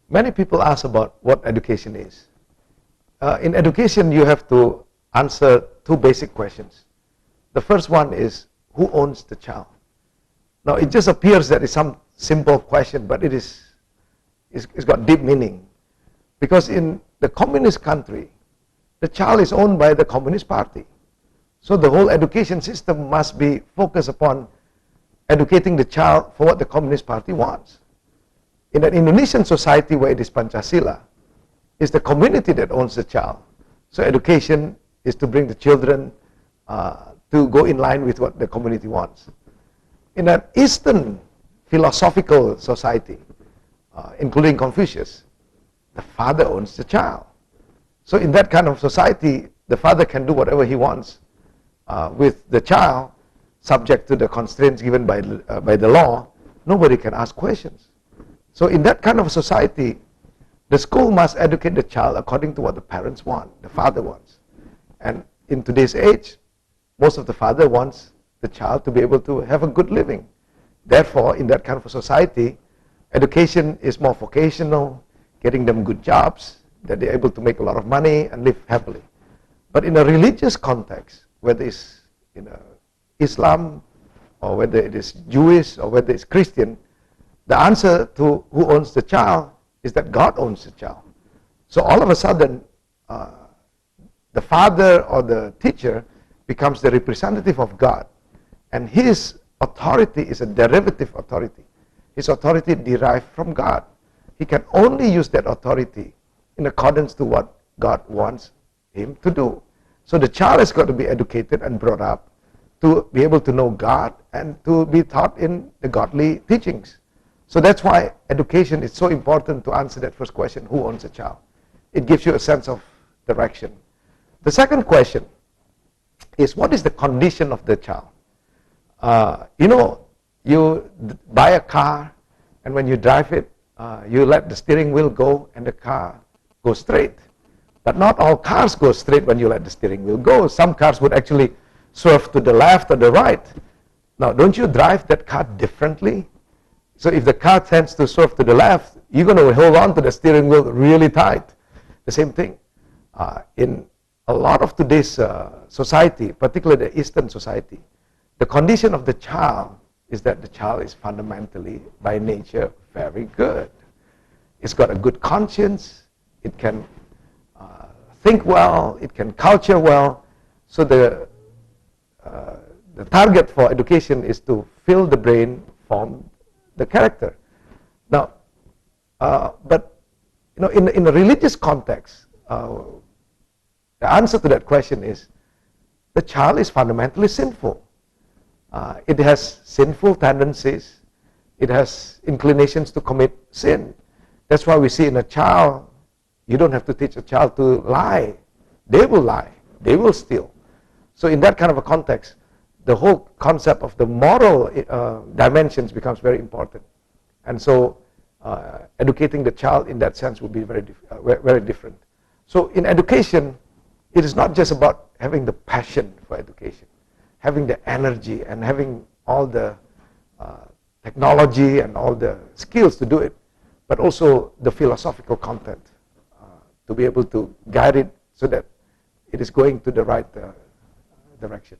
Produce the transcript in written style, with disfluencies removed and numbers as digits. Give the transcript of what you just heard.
Many people ask about what education is. In education, you have to answer two basic questions. The first one is, who owns the child? Now, it just appears that it's some simple question, but it's got deep meaning. Because in the communist country, the child is owned by the Communist Party. So the whole education system must be focused upon educating the child for what the Communist Party wants. In an Indonesian society where it is Pancasila, it's the community that owns the child. So education is to bring the children to go in line with what the community wants. In an Eastern philosophical society, including Confucius, the father owns the child. So in that kind of society, the father can do whatever he wants with the child, subject to the constraints given by the law. Nobody can ask questions. So in that kind of society, the school must educate the child according to what the parents want, the father wants. And in today's age, most of the father wants the child to be able to have a good living. Therefore, in that kind of a society, education is more vocational, getting them good jobs, that they're able to make a lot of money and live happily. But in a religious context, whether it's Islam, or whether it is Jewish, or whether it's Christian, the answer to who owns the child is that God owns the child. So all of a sudden, the father or the teacher becomes the representative of God. And his authority is a derivative authority. His authority derived from God. He can only use that authority in accordance to what God wants him to do. So the child has got to be educated and brought up to be able to know God and to be taught in the godly teachings. So that's why education is so important to answer that first question, who owns a child? It gives you a sense of direction. The second question is, what is the condition of the child? You buy a car, and when you drive it, you let the steering wheel go and the car goes straight. But not all cars go straight when you let the steering wheel go. Some cars would actually swerve to the left or the right. Now, don't you drive that car differently? So if the car tends to swerve to the left, you're going to hold on to the steering wheel really tight. The same thing. In a lot of today's society, particularly the Eastern society, the condition of the child is that the child is fundamentally, by nature, very good. It's got a good conscience. It can think well. It can culture well. So the target for education is to fill the brain, form the character. Now, but in a religious context, the answer to that question is the child is fundamentally sinful. It has sinful tendencies. It has inclinations to commit sin. That's why we see in a child, you don't have to teach a child to lie. They will lie. They will steal. So in that kind of a context, the whole concept of the moral dimensions becomes very important. And so educating the child in that sense would be very, very different. So in education, it is not just about having the passion for education, having the energy and having all the technology and all the skills to do it, but also the philosophical content to be able to guide it so that it is going to the right direction.